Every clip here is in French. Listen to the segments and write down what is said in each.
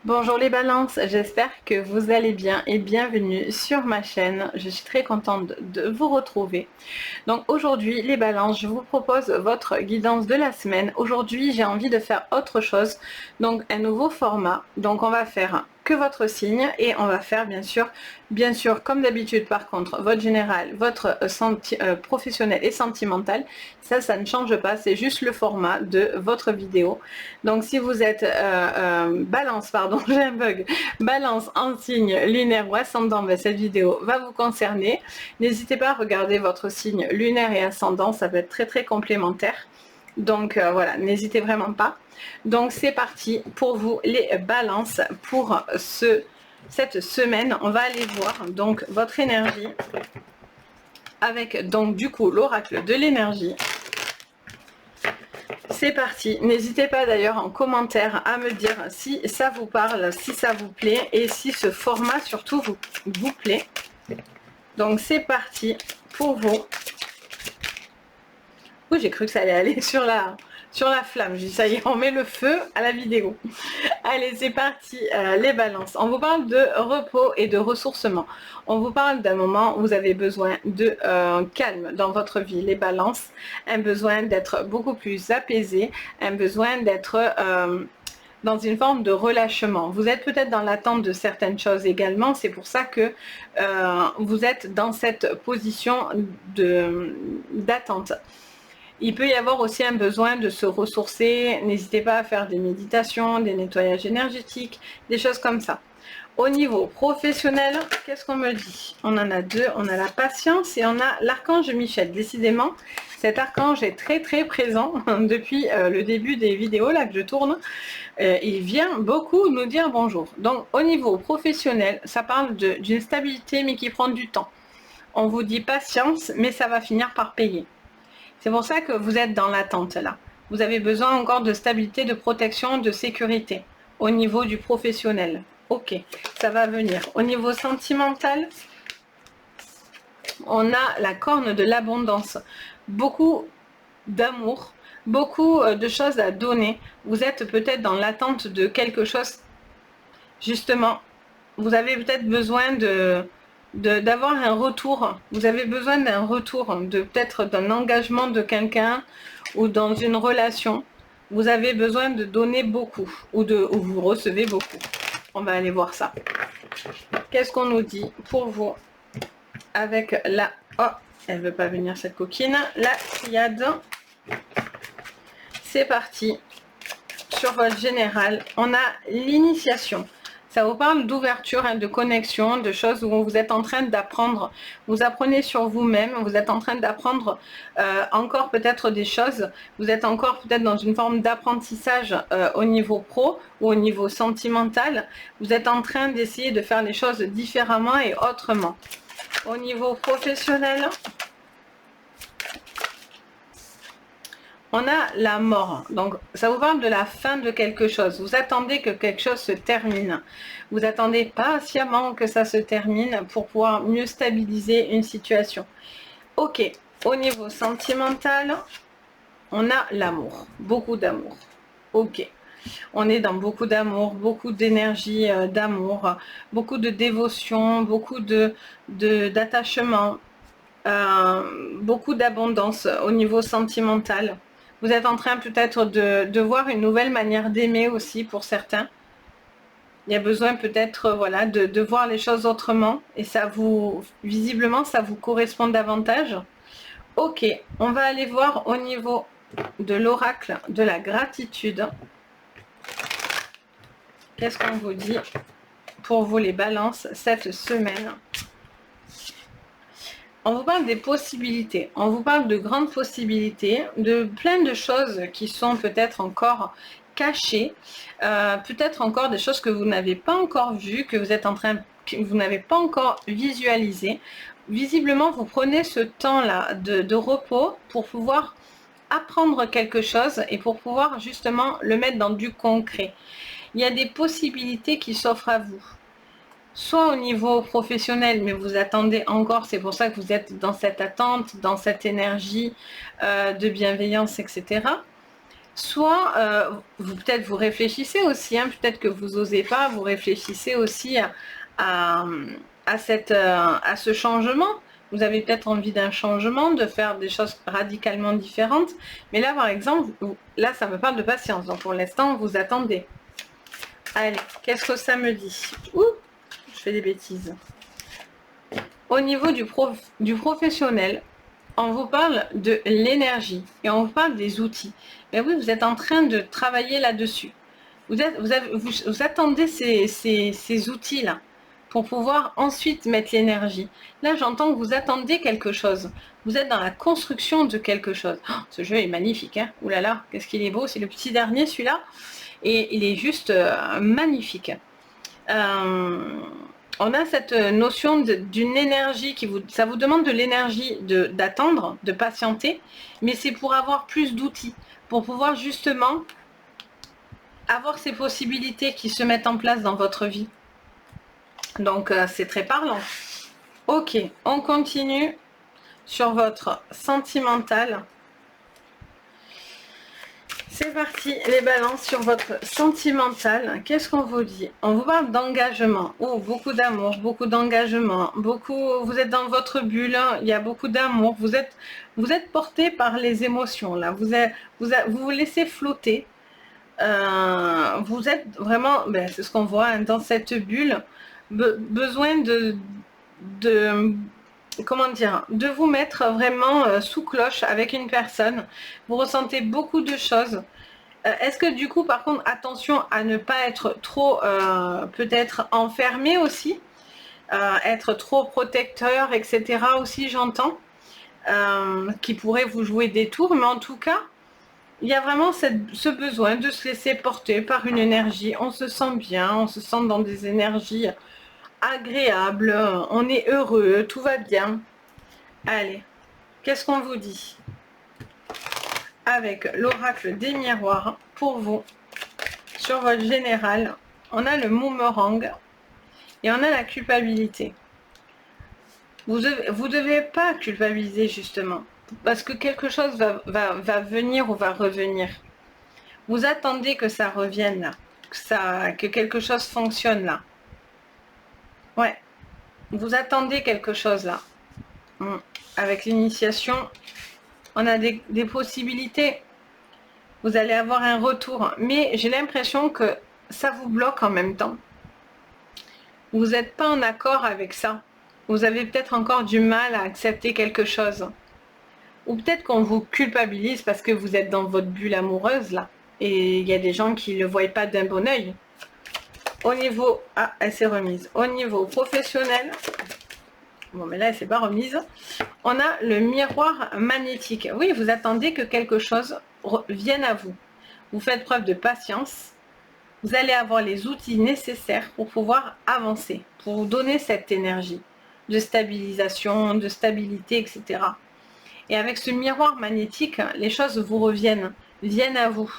Bonjour les balances, j'espère que vous allez bien et bienvenue sur ma chaîne. Je suis très contente de vous retrouver. Donc aujourd'hui les balances, je vous propose votre guidance de la semaine. Aujourd'hui j'ai envie de faire autre chose, donc un nouveau format. Donc on va faire que votre signe et on va faire bien sûr comme d'habitude. Par contre votre général, votre professionnel et sentimental, ça ne change pas, c'est juste le format de votre vidéo. Donc si vous êtes balance, pardon, j'ai un bug, balance en signe lunaire ou ascendant, ben, cette vidéo va vous concerner. N'hésitez pas à regarder votre signe lunaire et ascendant, ça peut être très complémentaire. Donc voilà, n'hésitez vraiment pas. Donc c'est parti pour vous les balances pour cette semaine. On va aller voir donc votre énergie avec donc du coup l'oracle de l'énergie. C'est parti. N'hésitez pas d'ailleurs en commentaire à me dire si ça vous parle, si ça vous plaît et si ce format surtout vous plaît. Donc c'est parti pour vous. Oui, j'ai cru que ça allait aller sur la flamme. J'ai dit ça y est, on met le feu à la vidéo. Allez, c'est parti, les balances. On vous parle de repos et de ressourcement. On vous parle d'un moment où vous avez besoin de calme dans votre vie, les balances. Un besoin d'être beaucoup plus apaisé, un besoin d'être dans une forme de relâchement. Vous êtes peut-être dans l'attente de certaines choses également. C'est pour ça que vous êtes dans cette position d'attente. Il peut y avoir aussi un besoin de se ressourcer. N'hésitez pas à faire des méditations, des nettoyages énergétiques, des choses comme ça. Au niveau professionnel, qu'est-ce qu'on me dit? On en a deux, on a la patience et on a l'archange Michel. Décidément, cet archange est très présent depuis le début des vidéos là que je tourne. Il vient beaucoup nous dire bonjour. Donc au niveau professionnel, ça parle d'une stabilité mais qui prend du temps. On vous dit patience, mais ça va finir par payer. C'est pour ça que vous êtes dans l'attente là. Vous avez besoin encore de stabilité, de protection, de sécurité au niveau du professionnel. Ok, ça va venir. Au niveau sentimental, on a la corne de l'abondance. Beaucoup d'amour, beaucoup de choses à donner. Vous êtes peut-être dans l'attente de quelque chose. Justement, vous avez peut-être besoin d'avoir un retour. Vous avez besoin d'un retour, peut-être d'un engagement de quelqu'un ou dans une relation. Vous avez besoin de donner beaucoup ou vous recevez beaucoup. On va aller voir ça. Qu'est-ce qu'on nous dit pour vous avec la... Oh, elle veut pas venir cette coquine. La triade. C'est parti. Sur votre général, on a l'initiation. Ça vous parle d'ouverture, de connexion, de choses où vous êtes en train d'apprendre. Vous apprenez sur vous-même, vous êtes en train d'apprendre encore peut-être des choses. Vous êtes encore peut-être dans une forme d'apprentissage au niveau pro ou au niveau sentimental. Vous êtes en train d'essayer de faire les choses différemment et autrement. Au niveau professionnel, on a la mort. Donc ça vous parle de la fin de quelque chose. Vous attendez que quelque chose se termine. Vous attendez patiemment que ça se termine pour pouvoir mieux stabiliser une situation. Ok, au niveau sentimental, on a l'amour. Beaucoup d'amour. Ok. On est dans beaucoup d'amour, beaucoup d'énergie d'amour, beaucoup de dévotion, beaucoup d'attachement, beaucoup d'abondance au niveau sentimental. Vous êtes en train peut-être de voir une nouvelle manière d'aimer aussi pour certains. Il y a besoin peut-être voilà, de voir les choses autrement et ça vous, visiblement, ça vous correspond davantage. Ok, on va aller voir au niveau de l'oracle de la gratitude. Qu'est-ce qu'on vous dit pour vous les balances cette semaine? On vous parle des possibilités, on vous parle de grandes possibilités, de plein de choses qui sont peut-être encore cachées, peut-être encore des choses que vous n'avez pas encore vues, que vous n'avez pas encore visualisées. Visiblement, vous prenez ce temps-là de repos pour pouvoir apprendre quelque chose et pour pouvoir justement le mettre dans du concret. Il y a des possibilités qui s'offrent à vous. Soit au niveau professionnel, mais vous attendez encore, c'est pour ça que vous êtes dans cette attente, dans cette énergie de bienveillance, etc. soit peut-être vous réfléchissez aussi, hein, peut-être que vous n'osez pas, vous réfléchissez aussi à, à ce changement. Vous avez peut-être envie d'un changement, de faire des choses radicalement différentes. Mais là, par exemple, là, ça me parle de patience. Donc, pour l'instant, vous attendez. Allez, qu'est-ce que ça me dit? Ouh, je fais des bêtises. Au niveau du professionnel, on vous parle de l'énergie et on vous parle des outils. Mais oui, vous êtes en train de travailler là-dessus. Vous attendez ces outils-là pour pouvoir ensuite mettre l'énergie. Là, j'entends que vous attendez quelque chose. Vous êtes dans la construction de quelque chose. Oh, ce jeu est magnifique, hein. Ouh là là, qu'est-ce qu'il est beau. C'est le petit dernier, celui-là. Et il est juste magnifique. On a cette notion d'une énergie ça vous demande de l'énergie d'attendre, de patienter, mais c'est pour avoir plus d'outils, pour pouvoir justement avoir ces possibilités qui se mettent en place dans votre vie. Donc c'est très parlant. Ok, on continue sur votre sentimental. C'est parti, les balances sur votre sentimental. Qu'est-ce qu'on vous dit? On vous parle d'engagement. Oh, beaucoup d'amour, beaucoup d'engagement. Vous êtes dans votre bulle, il y a beaucoup d'amour. Vous êtes porté par les émotions, là. Vous vous laissez flotter. Vous êtes vraiment, c'est ce qu'on voit, hein, dans cette bulle. Besoin comment dire, de vous mettre vraiment sous cloche avec une personne. Vous ressentez beaucoup de choses. Est-ce que du coup, par contre, attention à ne pas être trop peut-être enfermé aussi, être trop protecteur, etc. aussi, j'entends, qui pourrait vous jouer des tours, mais en tout cas, il y a vraiment ce besoin de se laisser porter par une énergie. On se sent bien, on se sent dans des énergies agréables, on est heureux, tout va bien. Allez, qu'est-ce qu'on vous dit avec l'oracle des miroirs pour vous sur votre général? On a le boomerang et on a la culpabilité. Vous devez pas culpabiliser justement, parce que quelque chose va venir ou va revenir. Vous attendez que ça revienne là, que quelque chose fonctionne là. Ouais, vous attendez quelque chose là. Avec l'initiation, on a des possibilités. Vous allez avoir un retour, mais j'ai l'impression que ça vous bloque en même temps. Vous n'êtes pas en accord avec ça. Vous avez peut-être encore du mal à accepter quelque chose. Ou peut-être qu'on vous culpabilise parce que vous êtes dans votre bulle amoureuse là. Et il y a des gens qui ne le voient pas d'un bon oeil. Au niveau... Ah, elle s'est remise. Au niveau professionnel... Bon, mais là, elle ne s'est pas remise. On a le miroir magnétique. Oui, vous attendez que quelque chose vienne à vous. Vous faites preuve de patience. Vous allez avoir les outils nécessaires pour pouvoir avancer, pour vous donner cette énergie de stabilisation, de stabilité, etc. Et avec ce miroir magnétique, les choses vous reviennent, viennent à vous.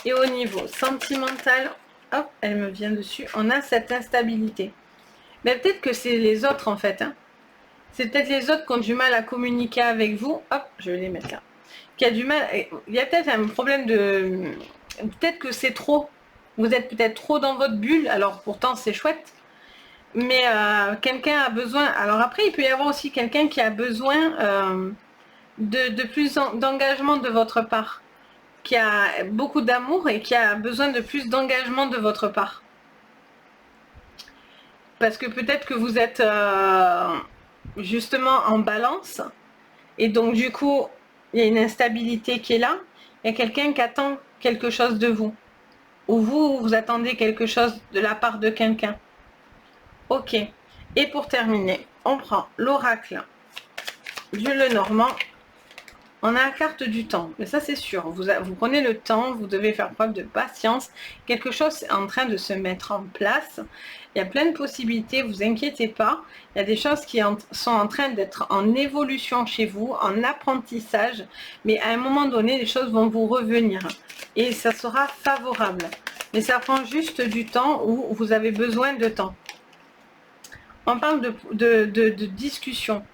Et au niveau sentimental, hop, elle me vient dessus, on a cette instabilité. Mais peut-être que c'est les autres en fait. Hein. C'est peut-être les autres qui ont du mal à communiquer avec vous. Hop, je vais les mettre là. Qui a du mal. Il y a peut-être un problème de. Peut-être que c'est trop. Vous êtes peut-être trop dans votre bulle. Alors pourtant c'est chouette. Mais quelqu'un a besoin. Alors après, il peut y avoir aussi quelqu'un qui a besoin de plus d'engagement de votre part. Qui a beaucoup d'amour et qui a besoin de plus d'engagement de votre part. Parce que peut-être que vous êtes justement en balance et donc du coup il y a une instabilité qui est là. Il y a quelqu'un qui attend quelque chose de vous ou vous attendez quelque chose de la part de quelqu'un. Ok, et pour terminer, on prend l'oracle du Lenormand. On a la carte du temps, mais ça c'est sûr, vous prenez le temps, vous devez faire preuve de patience, quelque chose est en train de se mettre en place, il y a plein de possibilités, vous inquiétez pas, il y a des choses qui sont en train d'être en évolution chez vous, en apprentissage, mais à un moment donné, les choses vont vous revenir et ça sera favorable, mais ça prend juste du temps où vous avez besoin de temps. On parle de discussion.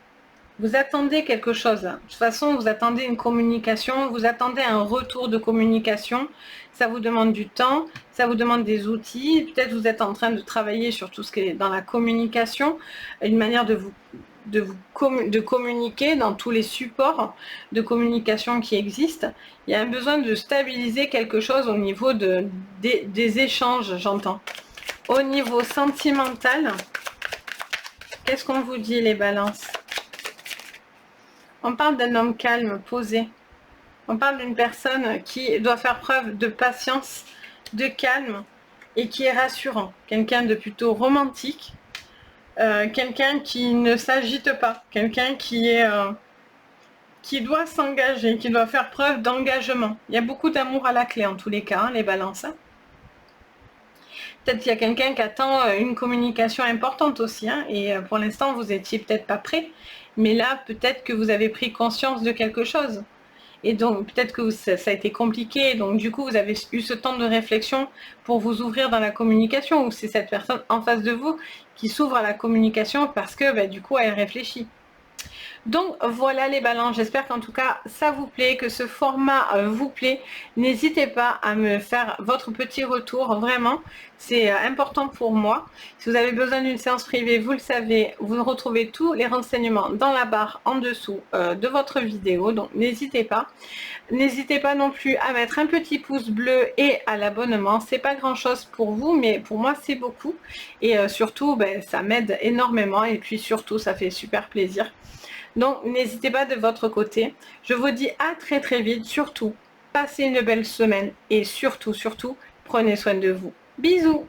Vous attendez quelque chose. De toute façon, vous attendez une communication, vous attendez un retour de communication. Ça vous demande du temps, ça vous demande des outils. Peut-être vous êtes en train de travailler sur tout ce qui est dans la communication, une manière de communiquer dans tous les supports de communication qui existent. Il y a un besoin de stabiliser quelque chose au niveau des échanges, j'entends. Au niveau sentimental, qu'est-ce qu'on vous dit les balances? On parle d'un homme calme, posé. On parle d'une personne qui doit faire preuve de patience, de calme et qui est rassurant. Quelqu'un de plutôt romantique, quelqu'un qui ne s'agite pas, quelqu'un qui doit s'engager, qui doit faire preuve d'engagement. Il y a beaucoup d'amour à la clé en tous les cas, hein, les balances. Peut-être qu'il y a quelqu'un qui attend une communication importante aussi, hein, et pour l'instant vous étiez peut-être pas prêt, mais là peut-être que vous avez pris conscience de quelque chose. Et donc peut-être que ça a été compliqué, donc du coup vous avez eu ce temps de réflexion pour vous ouvrir dans la communication, ou c'est cette personne en face de vous qui s'ouvre à la communication parce que du coup elle réfléchit. Donc voilà les balances, j'espère qu'en tout cas ça vous plaît, que ce format vous plaît. N'hésitez pas à me faire votre petit retour, vraiment, c'est important pour moi. Si vous avez besoin d'une séance privée, vous le savez, vous retrouvez tous les renseignements dans la barre en dessous de votre vidéo, donc n'hésitez pas. N'hésitez pas non plus à mettre un petit pouce bleu et à l'abonnement, c'est pas grand chose pour vous, mais pour moi c'est beaucoup. Et surtout, ça m'aide énormément et puis surtout ça fait super plaisir. Donc, n'hésitez pas de votre côté. Je vous dis à très très vite. Surtout, passez une belle semaine et surtout, prenez soin de vous. Bisous!